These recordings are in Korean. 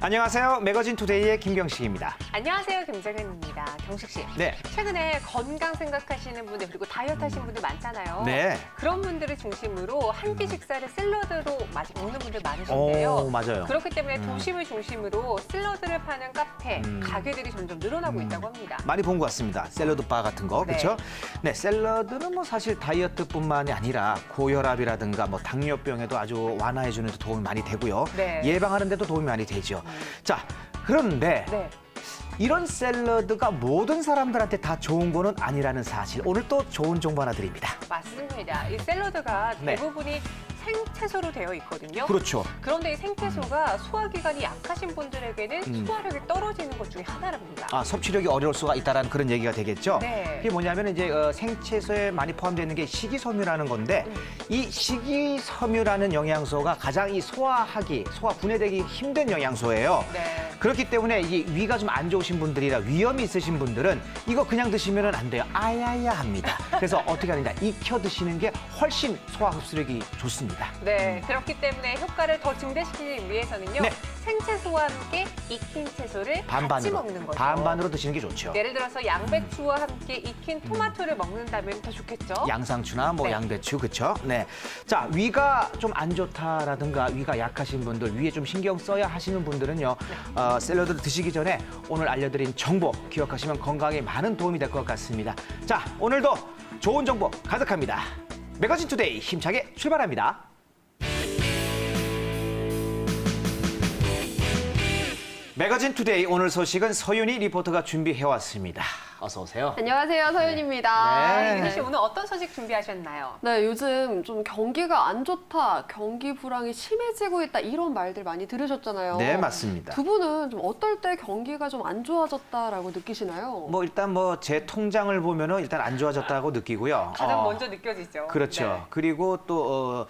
안녕하세요. 매거진 투데이의 김경식입니다. 안녕하세요. 김정현입니다. 경식 씨. 네. 최근에 건강 생각하시는 분들 그리고 다이어트 하시는 분들 많잖아요. 네. 그런 분들을 중심으로 한 끼 식사를 샐러드로 먹는 분들 많으신데요. 오, 맞아요. 그렇기 때문에 도심을 중심으로 샐러드를 파는 카페, 가게들이 점점 늘어나고 있다고 합니다. 많이 본 것 같습니다. 샐러드 바 같은 거, 네. 그렇죠? 네, 샐러드는 뭐 사실 다이어트뿐만이 아니라 고혈압이라든가 뭐 당뇨병에도 아주 완화해주는 데 도움이 많이 되고요. 네. 예방하는 데도 도움이 많이 되죠. 자, 그런데 네. 이런 샐러드가 모든 사람들한테 다 좋은 거는 아니라는 사실. 오늘 또 좋은 정보 하나 드립니다. 맞습니다. 이 샐러드가 네. 대부분이 생채소로 되어 있거든요. 그렇죠. 그런데 이 생채소가 소화기관이 약하신 분들에게는 소화력이 떨어지는 것 중에 하나랍니다. 아, 섭취력이 어려울 수가 있다는 그런 얘기가 되겠죠. 네. 이게 뭐냐면 이제 생채소에 많이 포함되어 있는 게 식이섬유라는 건데 이 식이섬유라는 영양소가 가장 이 소화 분해되기 힘든 영양소예요. 네. 그렇기 때문에 이 위가 좀 안 좋으신 분들이라 위염이 있으신 분들은 이거 그냥 드시면 안 돼요. 아야야 합니다. 그래서 어떻게 하느냐, 익혀 드시는 게 훨씬 소화 흡수력이 좋습니다. 네, 그렇기 때문에 효과를 더 증대시키기 위해서는요. 네. 생채소와 함께 익힌 채소를 같이 반반으로 먹는 거죠. 반반으로 드시는 게 좋죠. 예를 들어서 양배추와 함께 익힌 토마토를 먹는다면 더 좋겠죠. 양상추나 뭐 네. 양배추, 그렇죠? 네. 자, 위가 좀 안 좋다라든가 위가 약하신 분들, 위에 좀 신경 써야 하시는 분들은요. 샐러드를 드시기 전에 오늘 알려드린 정보 기억하시면 건강에 많은 도움이 될 것 같습니다. 자, 오늘도 좋은 정보 가득합니다. 매거진 투데이 힘차게 출발합니다. 매거진 투데이 오늘 소식은 서윤희 리포터가 준비해왔습니다. 어서 오세요. 안녕하세요, 서윤입니다. 네. 윤희 씨 오늘 어떤 소식 준비하셨나요? 네, 요즘 좀 경기가 안 좋다, 경기 불황이 심해지고 있다 이런 말들 많이 들으셨잖아요. 네, 맞습니다. 두 분은 좀 어떨 때 경기가 좀 안 좋아졌다라고 느끼시나요? 뭐 일단 뭐 제 통장을 보면은 일단 안 좋아졌다고 느끼고요. 가장 먼저 느껴지죠. 그렇죠. 네. 그리고 또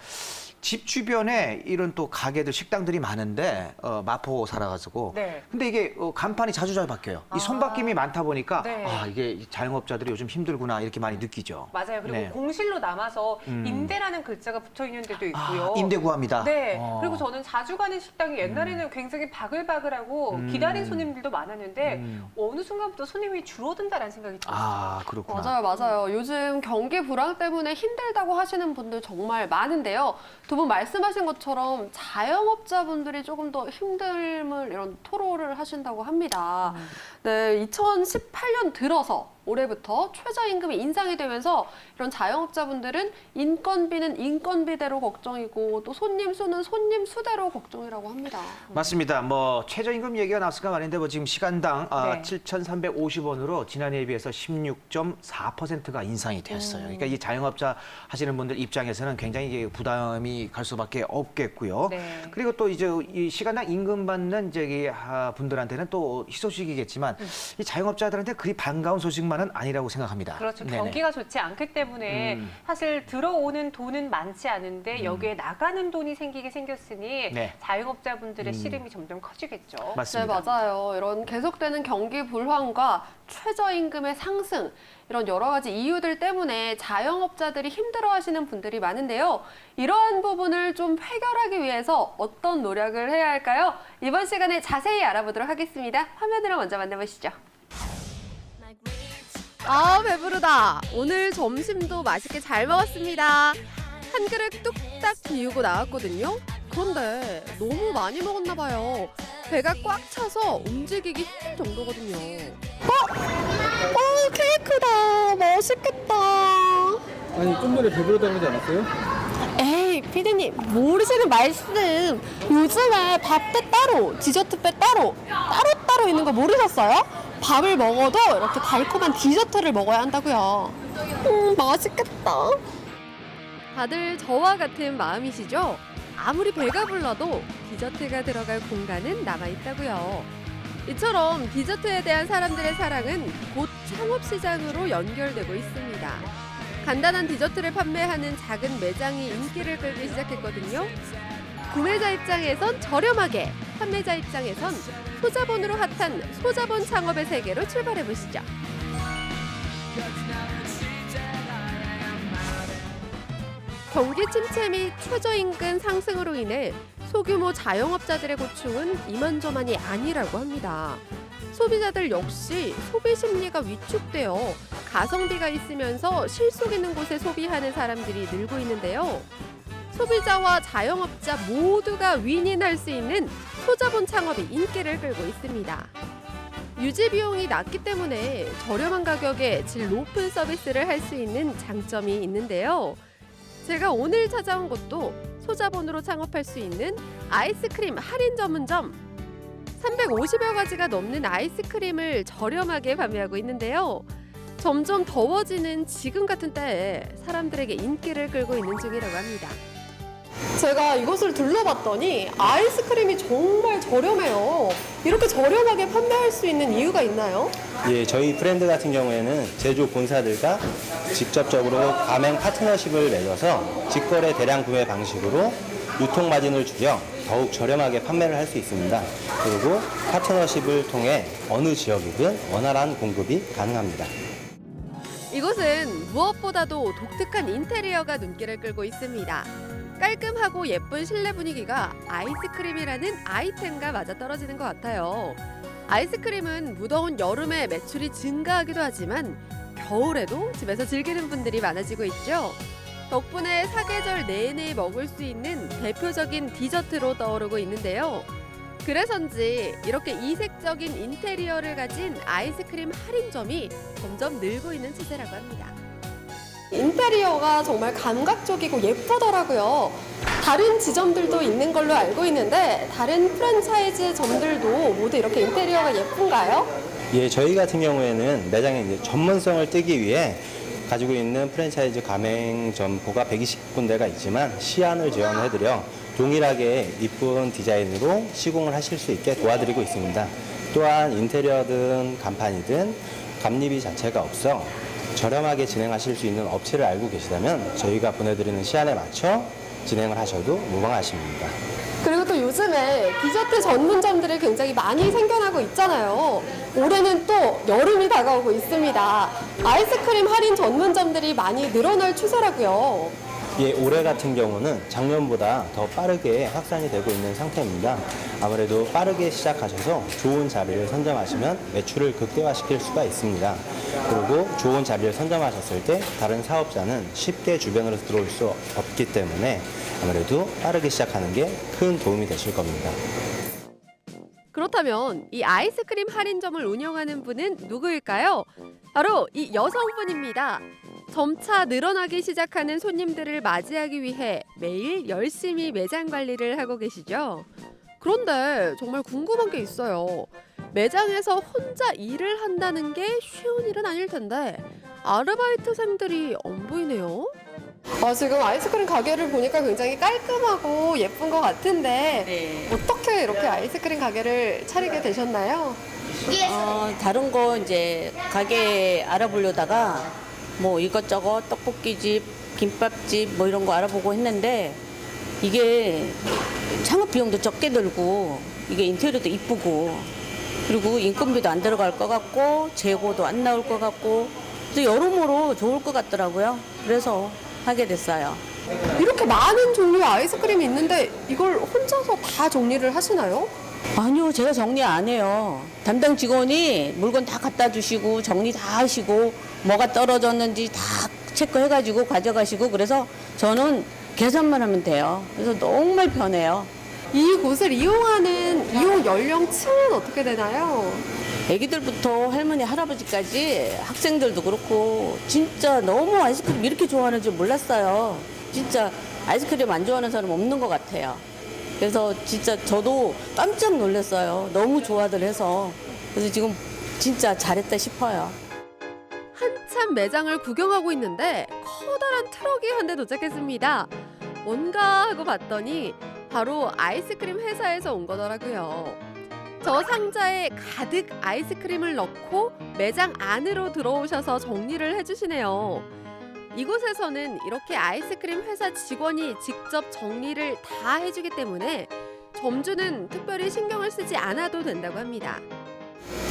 집 주변에 이런 또 가게들, 식당들이 많은데 마포 살아가지고. 네. 근데 이게 간판이 자주 바뀌어요. 이 손바뀜이 많다 보니까 네. 아, 이게 자영업자들이 요즘 힘들구나 이렇게 많이 느끼죠. 맞아요. 그리고 네. 공실로 남아서 임대라는 글자가 붙어 있는 데도 있고요. 임대 구합니다. 네. 그리고 저는 자주 가는 식당이 옛날에는 굉장히 바글바글하고 기다린 손님들도 많았는데 어느 순간부터 손님이 줄어든다는 생각이 들었어요. 아, 그렇구나. 맞아요. 요즘 경기 불황 때문에 힘들다고 하시는 분들 정말 많은데요. 두 분 말씀하신 것처럼 자영업자분들이 조금 더 힘듦을 이런 토로를 하신다고 합니다. 네, 2018년 들어서 올해부터 최저임금이 인상이 되면서 이런 자영업자분들은 인건비는 인건비대로 걱정이고 또 손님 수는 손님 수대로 걱정이라고 합니다. 맞습니다. 뭐 최저임금 얘기가 나왔을까 말인데 뭐 지금 시간당 네. 7,350원으로 지난해에 비해서 16.4%가 인상이 됐어요. 그러니까 이 자영업자 하시는 분들 입장에서는 굉장히 이게 부담이 갈 수밖에 없겠고요. 네. 그리고 또 이제 이 시간당 임금 받는 저기 분들한테는 또 희소식이겠지만 이 자영업자들한테 그리 반가운 소식만은 아니라고 생각합니다. 그렇죠. 네네. 경기가 좋지 않기 때문에 사실 들어오는 돈은 많지 않은데 여기에 나가는 돈이 생겼으니 네. 자영업자분들의 시름이 점점 커지겠죠. 맞습니다. 네, 맞아요. 이런 계속되는 경기 불황과 최저임금의 상승, 이런 여러 가지 이유들 때문에 자영업자들이 힘들어하시는 분들이 많은데요. 이러한 부분을 좀 해결하기 위해서 어떤 노력을 해야 할까요? 이번 시간에 자세히 알아보도록 하겠습니다. 화면으로 먼저 만나보시죠. 아, 배부르다. 오늘 점심도 맛있게 잘 먹었습니다. 한 그릇 뚝딱 비우고 나왔거든요. 그런데 너무 많이 먹었나 봐요. 배가 꽉 차서 움직이기 힘들 정도거든요. 케이크다. 맛있겠다. 아니 좀 전에 배부르다고 하지 않았어요? 에이, 피디님 모르시는 말씀. 요즘에 밥 때 따로, 디저트 때 따로 있는 거 모르셨어요? 밥을 먹어도 이렇게 달콤한 디저트를 먹어야 한다고요. 맛있겠다. 다들 저와 같은 마음이시죠? 아무리 배가 불러도 디저트가 들어갈 공간은 남아있다고요. 이처럼 디저트에 대한 사람들의 사랑은 곧 창업시장으로 연결되고 있습니다. 간단한 디저트를 판매하는 작은 매장이 인기를 끌기 시작했거든요. 구매자 입장에선 저렴하게, 판매자 입장에선 소자본으로 핫한 소자본 창업의 세계로 출발해보시죠. 경기 침체 및 최저임금 상승으로 인해 소규모 자영업자들의 고충은 이만저만이 아니라고 합니다. 소비자들 역시 소비 심리가 위축되어 가성비가 있으면서 실속 있는 곳에 소비하는 사람들이 늘고 있는데요. 소비자와 자영업자 모두가 윈윈할 수 있는 소자본 창업이 인기를 끌고 있습니다. 유지 비용이 낮기 때문에 저렴한 가격에 질 높은 서비스를 할 수 있는 장점이 있는데요. 제가 오늘 찾아온 곳도 소자본으로 창업할 수 있는 아이스크림 할인 전문점. 350여 가지가 넘는 아이스크림을 저렴하게 판매하고 있는데요. 점점 더워지는 지금 같은 때에 사람들에게 인기를 끌고 있는 중이라고 합니다. 제가 이곳을 둘러봤더니 아이스크림이 정말 저렴해요. 이렇게 저렴하게 판매할 수 있는 이유가 있나요? 예, 저희 브랜드 같은 경우에는 제조 본사들과 직접적으로 가맹 파트너십을 맺어서 직거래 대량 구매 방식으로 유통 마진을 줄여 더욱 저렴하게 판매를 할 수 있습니다. 그리고 파트너십을 통해 어느 지역이든 원활한 공급이 가능합니다. 이곳은 무엇보다도 독특한 인테리어가 눈길을 끌고 있습니다. 깔끔하고 예쁜 실내 분위기가 아이스크림이라는 아이템과 맞아떨어지는 것 같아요. 아이스크림은 무더운 여름에 매출이 증가하기도 하지만 겨울에도 집에서 즐기는 분들이 많아지고 있죠. 덕분에 사계절 내내 먹을 수 있는 대표적인 디저트로 떠오르고 있는데요. 그래서인지 이렇게 이색적인 인테리어를 가진 아이스크림 할인점이 점점 늘고 있는 추세라고 합니다. 인테리어가 정말 감각적이고 예쁘더라고요. 다른 지점들도 있는 걸로 알고 있는데 다른 프랜차이즈 점들도 모두 이렇게 인테리어가 예쁜가요? 예, 저희 같은 경우에는 매장에 이제 전문성을 띄기 위해 가지고 있는 프랜차이즈 가맹점포가 120군데가 있지만 시안을 지원해드려 동일하게 이쁜 디자인으로 시공을 하실 수 있게 도와드리고 있습니다. 또한 인테리어든 간판이든 감리비 자체가 없어 저렴하게 진행하실 수 있는 업체를 알고 계시다면 저희가 보내드리는 시안에 맞춰 진행을 하셔도 무방하십니다. 그리고 또 요즘에 디저트 전문점들이 굉장히 많이 생겨나고 있잖아요. 올해는 또 여름이 다가오고 있습니다. 아이스크림 할인 전문점들이 많이 늘어날 추세라고요. 예, 올해 같은 경우는 작년보다 더 빠르게 확산이 되고 있는 상태입니다. 아무래도 빠르게 시작하셔서 좋은 자리를 선점하시면 매출을 극대화시킬 수가 있습니다. 그리고 좋은 자리를 선점하셨을 때 다른 사업자는 쉽게 주변으로 들어올 수 없기 때문에 아무래도 빠르게 시작하는 게 큰 도움이 되실 겁니다. 그렇다면 이 아이스크림 할인점을 운영하는 분은 누구일까요? 바로 이 여성분입니다. 점차 늘어나기 시작하는 손님들을 맞이하기 위해 매일 열심히 매장 관리를 하고 계시죠. 그런데 정말 궁금한 게 있어요. 매장에서 혼자 일을 한다는 게 쉬운 일은 아닐 텐데 아르바이트생들이 안 보이네요. 지금 아이스크림 가게를 보니까 굉장히 깔끔하고 예쁜 것 같은데 네. 어떻게 이렇게 아이스크림 가게를 차리게 되셨나요? 다른 거 이제 가게 알아보려다가 뭐 이것저것 떡볶이집, 김밥집 뭐 이런 거 알아보고 했는데 이게 창업 비용도 적게 들고 이게 인테리어도 이쁘고 그리고 인건비도 안 들어갈 것 같고 재고도 안 나올 것 같고 또 여러모로 좋을 것 같더라고요. 그래서 하게 됐어요. 이렇게 많은 종류의 아이스크림이 있는데 이걸 혼자서 다 정리를 하시나요? 아니요, 제가 정리 안 해요. 담당 직원이 물건 다 갖다 주시고 정리 다 하시고 뭐가 떨어졌는지 다 체크해가지고 가져가시고 그래서 저는 계산만 하면 돼요. 그래서 정말 편해요. 이곳을 이용하는 이용 연령층은 어떻게 되나요? 애기들부터 할머니, 할아버지까지 학생들도 그렇고 진짜 너무 아이스크림 이렇게 좋아하는 줄 몰랐어요. 진짜 아이스크림 안 좋아하는 사람 없는 것 같아요. 그래서 진짜 저도 깜짝 놀랐어요. 너무 좋아들 해서. 그래서 지금 진짜 잘했다 싶어요. 한참 매장을 구경하고 있는데 커다란 트럭이 한 대 도착했습니다. 뭔가 하고 봤더니 바로 아이스크림 회사에서 온 거더라고요. 저 상자에 가득 아이스크림을 넣고 매장 안으로 들어오셔서 정리를 해주시네요. 이곳에서는 이렇게 아이스크림 회사 직원이 직접 정리를 다 해주기 때문에 점주는 특별히 신경을 쓰지 않아도 된다고 합니다.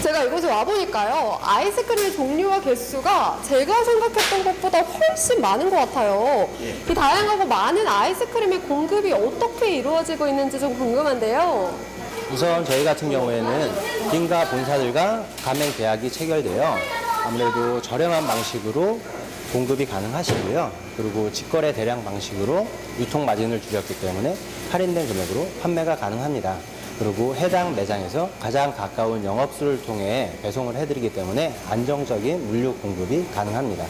제가 이곳에 와보니까요. 아이스크림 종류와 개수가 제가 생각했던 것보다 훨씬 많은 것 같아요. 이 다양하고 많은 아이스크림의 공급이 어떻게 이루어지고 있는지 좀 궁금한데요. 우선 저희 같은 경우에는 빙가 본사들과 가맹 계약이 체결되어 아무래도 저렴한 방식으로 공급이 가능하시고요. 그리고 직거래 대량 방식으로 유통 마진을 줄였기 때문에 할인된 금액으로 판매가 가능합니다. 그리고 해당 매장에서 가장 가까운 영업소를 통해 배송을 해드리기 때문에 안정적인 물류 공급이 가능합니다.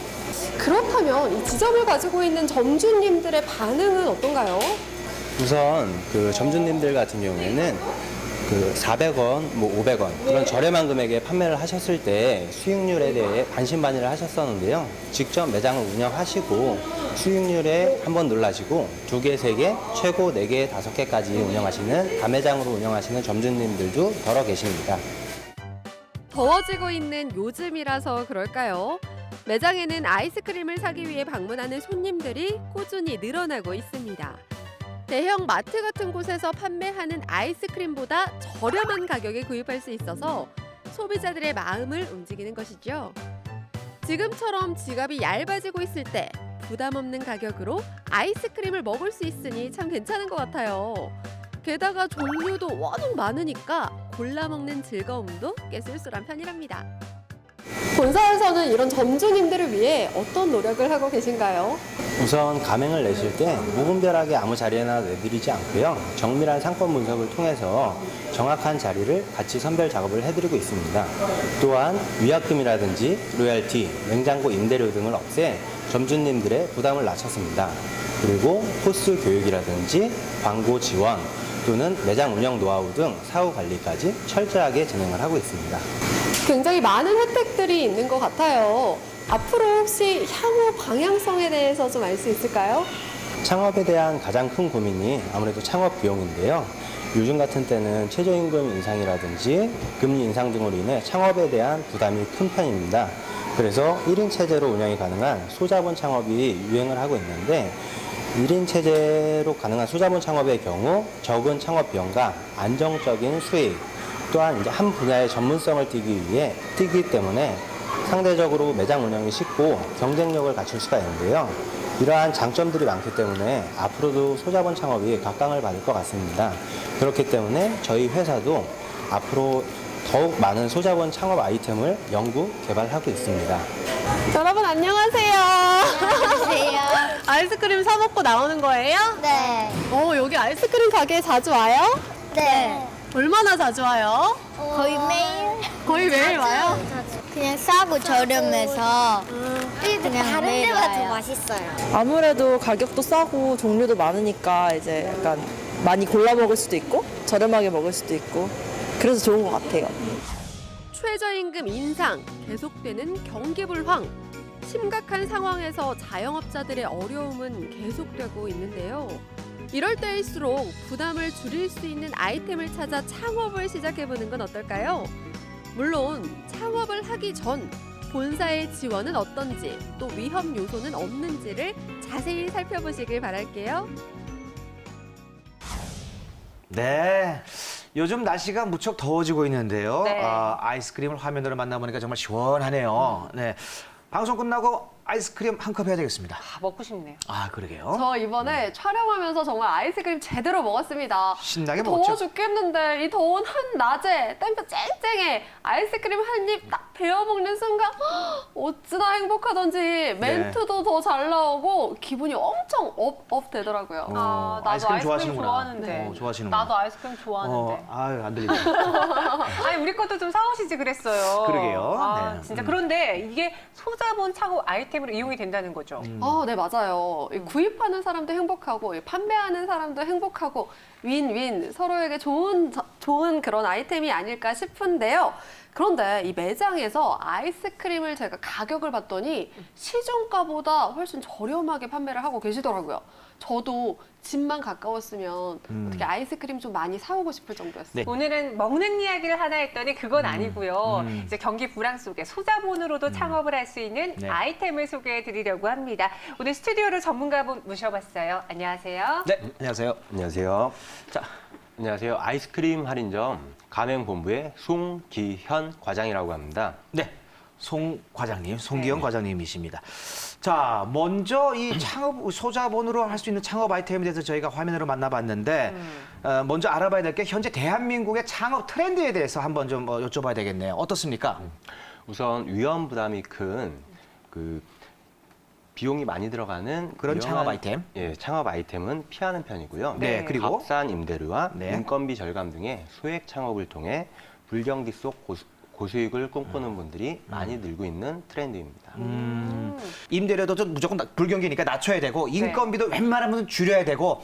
그렇다면 이 지점을 가지고 있는 점주님들의 반응은 어떤가요? 우선 그 점주님들 같은 경우에는 그 400원, 뭐 500원 그런 저렴한 금액에 판매를 하셨을 때 수익률에 대해 반신반의를 하셨었는데요. 직접 매장을 운영하시고 수익률에 한번 놀라시고 2개, 3개, 최고 4개, 5개까지 운영하시는 가매장으로 운영하시는 점주님들도 여러 계십니다. 더워지고 있는 요즘이라서 그럴까요? 매장에는 아이스크림을 사기 위해 방문하는 손님들이 꾸준히 늘어나고 있습니다. 대형 마트 같은 곳에서 판매하는 아이스크림보다 저렴한 가격에 구입할 수 있어서 소비자들의 마음을 움직이는 것이죠. 지금처럼 지갑이 얇아지고 있을 때 부담 없는 가격으로 아이스크림을 먹을 수 있으니 참 괜찮은 것 같아요. 게다가 종류도 워낙 많으니까 골라 먹는 즐거움도 꽤 쏠쏠한 편이랍니다. 본사에서는 이런 점주님들을 위해 어떤 노력을 하고 계신가요? 우선 가맹을 내실 때 무분별하게 아무 자리에나 내드리지 않고요. 정밀한 상권 분석을 통해서 정확한 자리를 같이 선별 작업을 해드리고 있습니다. 또한 위약금이라든지 로열티, 냉장고 임대료 등을 없애 점주님들의 부담을 낮췄습니다. 그리고 포스 교육이라든지 광고 지원 또는 매장 운영 노하우 등 사후 관리까지 철저하게 진행을 하고 있습니다. 굉장히 많은 혜택들이 있는 것 같아요. 앞으로 혹시 향후 방향성에 대해서 좀 알 수 있을까요? 창업에 대한 가장 큰 고민이 아무래도 창업 비용인데요. 요즘 같은 때는 최저임금 인상이라든지 금리 인상 등으로 인해 창업에 대한 부담이 큰 편입니다. 그래서 1인 체제로 운영이 가능한 소자본 창업이 유행을 하고 있는데 1인 체제로 가능한 소자본 창업의 경우 적은 창업 비용과 안정적인 수익 또한 이제 한 분야의 전문성을 띄기 때문에 상대적으로 매장 운영이 쉽고 경쟁력을 갖출 수가 있는데요. 이러한 장점들이 많기 때문에 앞으로도 소자본 창업이 각광을 받을 것 같습니다. 그렇기 때문에 저희 회사도 앞으로 더욱 많은 소자본 창업 아이템을 연구, 개발하고 있습니다. 여러분 안녕하세요. 안녕하세요. 아이스크림 사 먹고 나오는 거예요? 네. 여기 아이스크림 가게에 자주 와요? 네. 얼마나 자주 와요? 거의 매일. 거의 매일 와요? 그냥 싸고 저렴해서 그냥 다른 매일 데가 더 와요. 맛있어요. 아무래도 가격도 싸고 종류도 많으니까 이제 약간 많이 골라 먹을 수도 있고 저렴하게 먹을 수도 있고 그래서 좋은 것 같아요. 최저임금 인상, 계속되는 경기 불황. 심각한 상황에서 자영업자들의 어려움은 계속되고 있는데요. 이럴 때일수록 부담을 줄일 수 있는 아이템을 찾아 창업을 시작해보는 건 어떨까요? 물론 창업을 하기 전 본사의 지원은 어떤지 또 위험 요소는 없는지를 자세히 살펴보시길 바랄게요. 네. 요즘 날씨가 무척 더워지고 있는데요. 네. 아이스크림을 화면으로 만나보니까 정말 시원하네요. 네. 방송 끝나고 아이스크림 한 컵 해야 되겠습니다. 먹고 싶네요. 아, 그러게요. 저 이번에 촬영하면서 정말 아이스크림 제대로 먹었습니다. 신나게 더워 먹었죠? 죽겠는데 이 더운 한낮에 땡볕 쨍쨍에 아이스크림 한 입 딱 베어 먹는 순간 어찌나 행복하던지 멘트도 더 잘 나오고 기분이 엄청 업 되더라고요. 아, 나도 아이스크림 아이스크림 좋아하시는구나. 좋아하는데. 좋아하시는구나. 나도 아이스크림 좋아하는데. 아유, 안 들리네. 아니, 우리 것도 좀 사오시지 그랬어요. 그러게요. 아, 네. 진짜. 그런데 이게 소자본 창업 아이템으로 이용이 된다는 거죠. 네, 맞아요. 이 구입하는 사람도 행복하고 이 판매하는 사람도 행복하고 윈윈 서로에게 좋은 그런 아이템이 아닐까 싶은데요. 그런데 이 매장에서 아이스크림을 제가 가격을 봤더니 시중가보다 훨씬 저렴하게 판매를 하고 계시더라고요. 저도 집만 가까웠으면 어떻게 아이스크림 좀 많이 사오고 싶을 정도였어요. 네. 오늘은 먹는 이야기를 하나 했더니 그건 아니고요. 이제 경기 불황 속에 소자본으로도 창업을 할 수 있는 네. 아이템을 소개해 드리려고 합니다. 오늘 스튜디오로 전문가분 모셔봤어요. 안녕하세요. 네, 안녕하세요. 안녕하세요. 자, 안녕하세요. 아이스크림 할인점 가맹본부의 송기현 과장이라고 합니다. 네, 송 과장님, 송기영 과장님이십니다. 자, 먼저 이 창업 소자본으로 할 수 있는 창업 아이템에 대해서 저희가 화면으로 만나봤는데 먼저 알아봐야 될 게 현재 대한민국의 창업 트렌드에 대해서 한번 좀 여쭤봐야 되겠네요. 어떻습니까? 우선 위험 부담이 큰 비용이 많이 들어가는 그런 창업 아이템? 예, 창업 아이템은 피하는 편이고요. 네, 그리고 값싼 임대료와 네. 인건비 절감 등의 소액 창업을 통해 불경기 속 고수익을 꿈꾸는 분들이 많이 늘고 있는 트렌드입니다. 임대료도 좀 무조건 불경기니까 낮춰야 되고 인건비도 웬만하면 줄여야 되고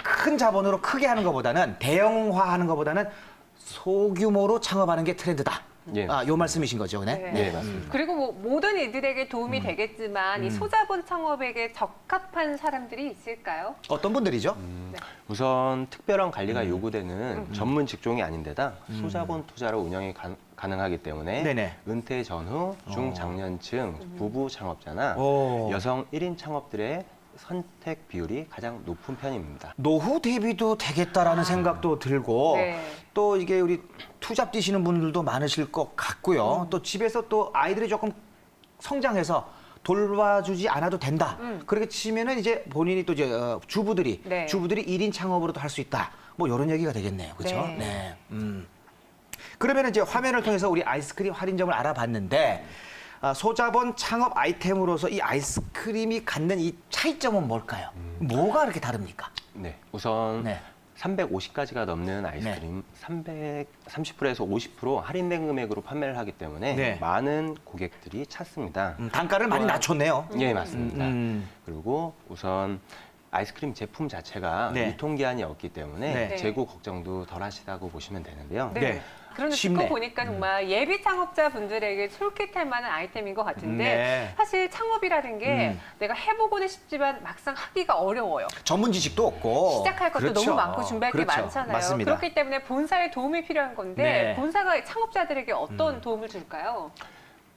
큰 자본으로 크게 하는 것보다는 대형화하는 것보다는 소규모로 창업하는 게 트렌드다. 예, 요 말씀이신 거죠, 네? 네. 네, 맞습니다. 그리고 뭐 모든 이들에게 도움이 되겠지만 이 소자본 창업에게 적합한 사람들이 있을까요? 어떤 분들이죠? 우선 특별한 관리가 요구되는 전문 직종이 아닌데다 소자본 투자로 운영이 가능하기 때문에 네네. 은퇴 전후 중장년층 부부 창업자나 오. 여성 1인 창업들의 선택 비율이 가장 높은 편입니다. 노후 대비도 되겠다라는 생각도 들고 네. 또 이게 우리 투잡 뛰시는 분들도 많으실 것 같고요. 또 집에서 또 아이들이 조금 성장해서 돌봐주지 않아도 된다. 그렇게 치면은 이제 본인이 또 이제 주부들이 네. 1인 창업으로도 할 수 있다. 뭐 이런 얘기가 되겠네요. 그렇죠? 네. 그러면 이제 화면을 통해서 우리 아이스크림 할인점을 알아봤는데 소자본 창업 아이템으로서 이 아이스크림이 갖는 이 차이점은 뭘까요? 뭐가 그렇게 다릅니까? 네, 우선 네. 350가지가 넘는 아이스크림 330%에서 50% 할인된 금액으로 판매를 하기 때문에 네. 많은 고객들이 찾습니다. 단가를 많이 낮췄네요. 예, 맞습니다. 그리고 우선 아이스크림 제품 자체가 네. 유통기한이 없기 때문에 네. 재고 걱정도 덜 하시다고 보시면 되는데요. 네. 그런데 쉽네. 듣고 보니까 정말 예비 창업자분들에게 솔깃할 만한 아이템인 것 같은데 네. 사실 창업이라는 게 내가 해보고는 싶지만 막상 하기가 어려워요. 전문 지식도 없고 시작할 것도 그렇죠. 너무 많고 준비할 게 그렇죠. 많잖아요. 맞습니다. 그렇기 때문에 본사의 도움이 필요한 건데 네. 본사가 창업자들에게 어떤 도움을 줄까요?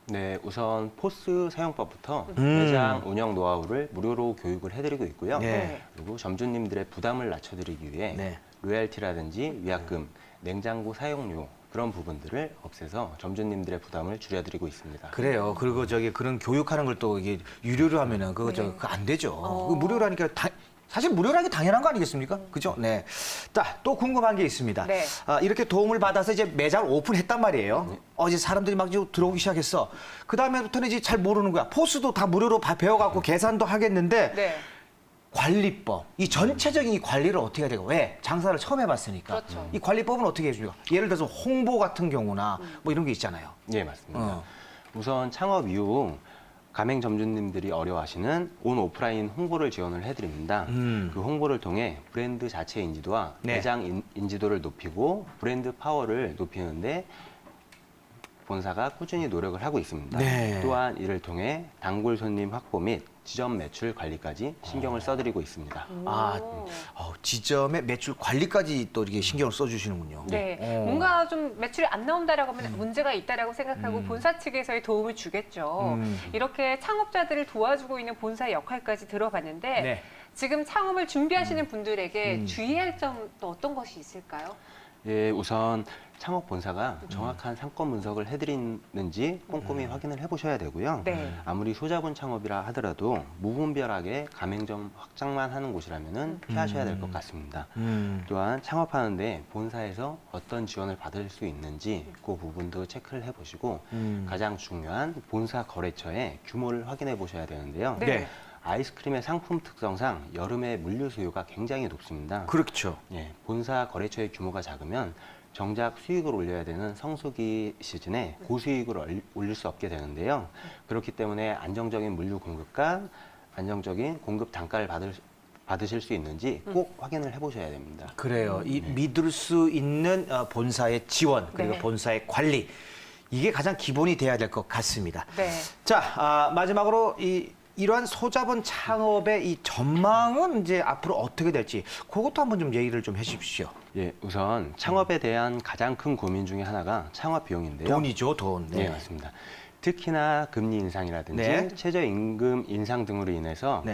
네, 우선 포스 사용법부터 매장 운영 노하우를 무료로 교육을 해드리고 있고요. 네. 그리고 점주님들의 부담을 낮춰드리기 위해 네. 로얄티라든지 위약금, 냉장고 사용료 그런 부분들을 없애서 점주님들의 부담을 줄여드리고 있습니다. 그래요. 그리고 저기 그런 교육하는 걸 또 이게 유료로 하면은 그거 그거 안 되죠. 그 무료로 하니까 사실 무료라는 게 당연한 거 아니겠습니까? 그죠? 네. 자, 또 궁금한 게 있습니다. 네. 이렇게 도움을 받아서 이제 매장을 오픈했단 말이에요. 이제 사람들이 막 이제 들어오기 시작했어. 그 다음에부터는 이제 잘 모르는 거야. 포스도 다 무료로 배워갖고 계산도 하겠는데 네. 관리법, 이 전체적인 이 관리를 어떻게 해야 되고 왜 장사를 처음 해봤으니까 그렇죠. 이 관리법은 어떻게 해줍니까? 예를 들어서 홍보 같은 경우나 뭐 이런 게 있잖아요. 예, 맞습니다. 우선 창업 이후 가맹 점주님들이 어려워하시는 온 오프라인 홍보를 지원을 해드립니다. 그 홍보를 통해 브랜드 자체 인지도와 네. 매장 인지도를 높이고 브랜드 파워를 높이는데 본사가 꾸준히 노력을 하고 있습니다. 네. 또한 이를 통해 단골 손님 확보 및 지점 매출 관리까지 신경을 써드리고 있습니다. 지점의 매출 관리까지 또 이렇게 신경을 써주시는군요. 네, 뭔가 좀 매출이 안 나온다라고 하면 문제가 있다라고 생각하고 본사 측에서의 도움을 주겠죠. 이렇게 창업자들을 도와주고 있는 본사의 역할까지 들어봤는데 네. 지금 창업을 준비하시는 분들에게 주의할 점 또 어떤 것이 있을까요? 예, 우선 창업 본사가 정확한 상권 분석을 해드리는지 꼼꼼히 확인을 해보셔야 되고요. 네. 아무리 소자본 창업이라 하더라도 무분별하게 가맹점 확장만 하는 곳이라면은 피하셔야 될 것 같습니다. 또한 창업하는데 본사에서 어떤 지원을 받을 수 있는지 그 부분도 체크를 해보시고 가장 중요한 본사 거래처의 규모를 확인해 보셔야 되는데요. 네. 아이스크림의 상품 특성상 여름에 물류 수요가 굉장히 높습니다. 그렇죠. 예, 본사 거래처의 규모가 작으면 정작 수익을 올려야 되는 성수기 시즌에 고수익을 올릴 수 없게 되는데요. 그렇기 때문에 안정적인 물류 공급과 안정적인 공급 단가를 받으실 수 있는지 꼭 확인을 해보셔야 됩니다. 그래요. 이 믿을 수 있는 본사의 지원 그리고 네. 본사의 관리 이게 가장 기본이 돼야 될 것 같습니다. 네. 자, 마지막으로 이러한 소자본 창업의 이 전망은 이제 앞으로 어떻게 될지 그것도 한번 좀 얘기를 좀 해주십시오. 예, 우선 창업에 대한 가장 큰 고민 중에 하나가 창업 비용인데요. 돈이죠, 돈. 네, 맞습니다. 특히나 금리 인상이라든지 네. 최저임금 인상 등으로 인해서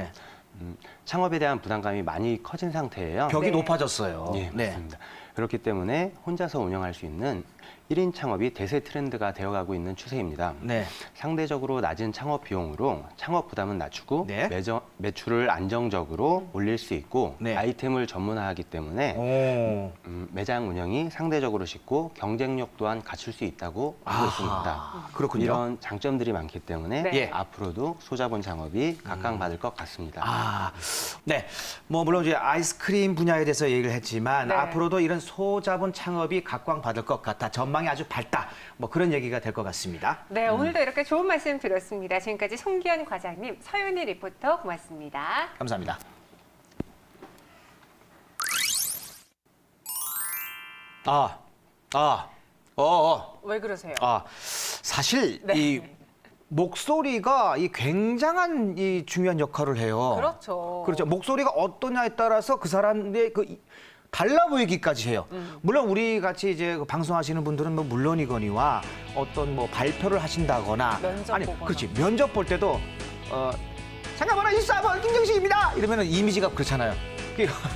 창업에 대한 부담감이 많이 커진 상태예요. 벽이 네. 높아졌어요. 예, 맞습니다. 그렇기 때문에 혼자서 운영할 수 있는 1인 창업이 대세 트렌드가 되어가고 있는 추세입니다. 네. 상대적으로 낮은 창업 비용으로 창업 부담은 낮추고 네. 매출을 안정적으로 올릴 수 있고 네. 아이템을 전문화하기 때문에 오. 매장 운영이 상대적으로 쉽고 경쟁력 또한 갖출 수 있다고 보고 있습니다. 그렇군요. 이런 장점들이 많기 때문에 네. 앞으로도 소자본 창업이 각광받을 것 같습니다. 아, 네. 뭐 물론 이제 아이스크림 분야에 대해서 얘기를 했지만 네. 앞으로도 이런 소자본 창업이 각광받을 것 같다. 전망이 아주 밝다. 뭐 그런 얘기가 될 것 같습니다. 네, 오늘도 이렇게 좋은 말씀 들었습니다. 지금까지 송기현 과장님, 서윤희 리포터 고맙습니다. 감사합니다. 왜 그러세요? 사실 네. 이 목소리가 이 굉장한 이 중요한 역할을 해요. 그렇죠. 그렇죠. 목소리가 어떠냐에 따라서 그 사람의 달라 보이기까지 해요. 물론 우리 같이 이제 방송하시는 분들은 뭐 물론이거니와 어떤 뭐 발표를 하신다거나 면접 보거나. 그렇지. 면접 볼 때도 잠깐만요. 24번 김정식입니다. 이러면은 이미지가 그렇잖아요.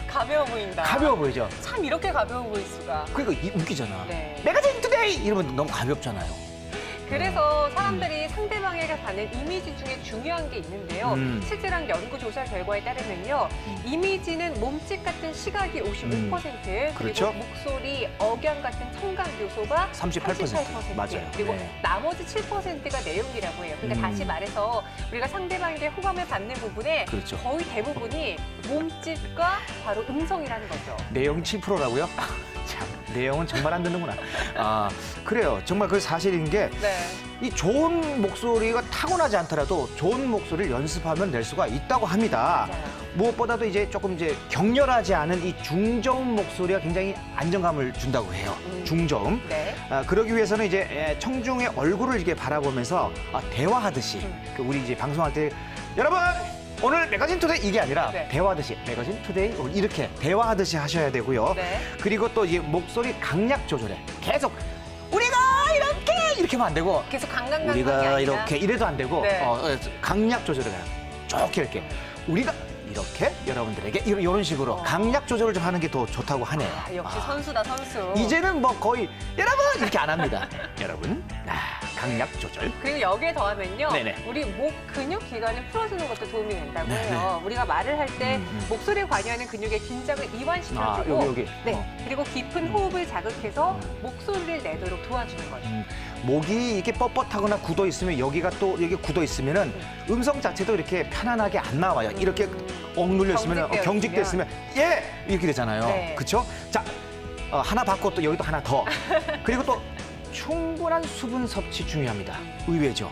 가벼워 보인다. 가벼워 보이죠. 참 이렇게 가벼워 보일 수가. 그러니까 웃기잖아. 네. 매거진 투데이 이러면 너무 가볍잖아요. 그래서 사람들이 상대방에게 받는 이미지 중에 중요한 게 있는데요. 실제랑 연구조사 결과에 따르면요. 이미지는 몸짓 같은 시각이 55%, 그렇죠. 그리고 목소리, 억양 같은 청각 요소가 38%. 맞아요. 그리고 네. 나머지 7%가 내용이라고 해요. 근데 다시 말해서 우리가 상대방에게 호감을 받는 부분에 그렇죠. 거의 대부분이 몸짓과 바로 음성이라는 거죠. 내용이 7%라고요? 참, 내용은 정말 안 듣는구나. 그래요. 정말 그 사실인 게 이 네. 좋은 목소리가 타고나지 않더라도 좋은 목소리를 연습하면 낼 수가 있다고 합니다. 맞아요. 무엇보다도 이제 조금 이제 격렬하지 않은 이 중저음 목소리가 굉장히 안정감을 준다고 해요. 중저음. 네. 그러기 위해서는 이제 청중의 얼굴을 이렇게 바라보면서 대화하듯이 우리 이제 방송할 때 여러분 오늘 매거진 투데이 이게 아니라 네. 대화하듯이 매거진 투데이 이렇게 대화하듯이 하셔야 되고요. 네. 그리고 또 이제 목소리 강약 조절에 계속 우리가 이렇게 하면 안 되고 계속 강강강강이 우리가 아니라 이렇게 이래도 안 되고 네. 강약 조절을 해요. 좋게 이렇게 우리가 이렇게 여러분들에게 이런 식으로 강약 조절을 좀 하는 게 더 좋다고 하네요. 역시 선수다 선수. 이제는 뭐 거의 여러분 이렇게 안 합니다. 여러분 강약 조절. 그리고 여기에 더하면요. 네네. 우리 목 근육 기관을 풀어주는 것도 도움이 된다고 네네. 해요. 우리가 말을 할 때 목소리에 관여하는 근육의 긴장을 이완시켜주고 여기. 네. 그리고 깊은 호흡을 자극해서 목소리를 내도록 도와주는 거죠. 목이 이렇게 뻣뻣하거나 굳어 있으면 여기가 또 여기 굳어 있으면은 음성 자체도 이렇게 편안하게 안 나와요. 이렇게 억눌려 있으면 경직되어 경직돼 있으면 이렇게 되잖아요. 네. 그렇죠? 자 하나 받고 또 여기도 하나 더. 그리고 또 충분한 수분 섭취 중요합니다. 의외죠.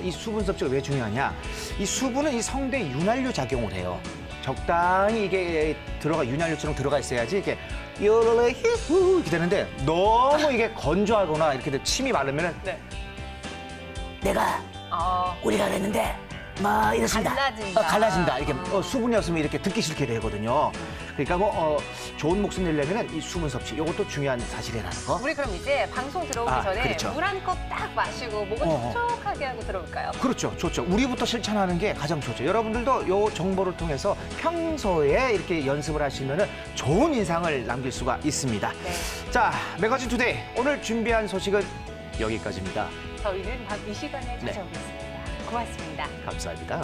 이 수분 섭취가 왜 중요하냐? 이 수분은 이 성대 윤활유 작용을 해요. 적당히 이게 윤활유처럼 들어가 있어야지 이렇게 이렇게 되는데 너무 이게 건조하거나 이렇게 침이 마르면은 네. 내가 우리가 그랬는데 막 이렇습니다. 갈라진다. 갈라진다. 이렇게 수분이 없으면 이렇게 듣기 싫게 되거든요. 그러니까 좋은 목소리 내려면은 이 수분 섭취 이것도 중요한 사실이라는 거. 우리 그럼 이제 방송 들어오기 전에 그렇죠. 물 한 컵 딱 마시고 목을 촉촉하게 하고 들어올까요? 그렇죠. 좋죠. 우리부터 실천하는 게 가장 좋죠. 여러분들도 이 정보를 통해서 평소에 이렇게 연습을 하시면 좋은 인상을 남길 수가 있습니다. 네. 자, 매거진 투데이 오늘 준비한 소식은 여기까지입니다. 저희는 다음 이 시간에 네. 찾아오겠습니다. 고맙습니다. 감사합니다.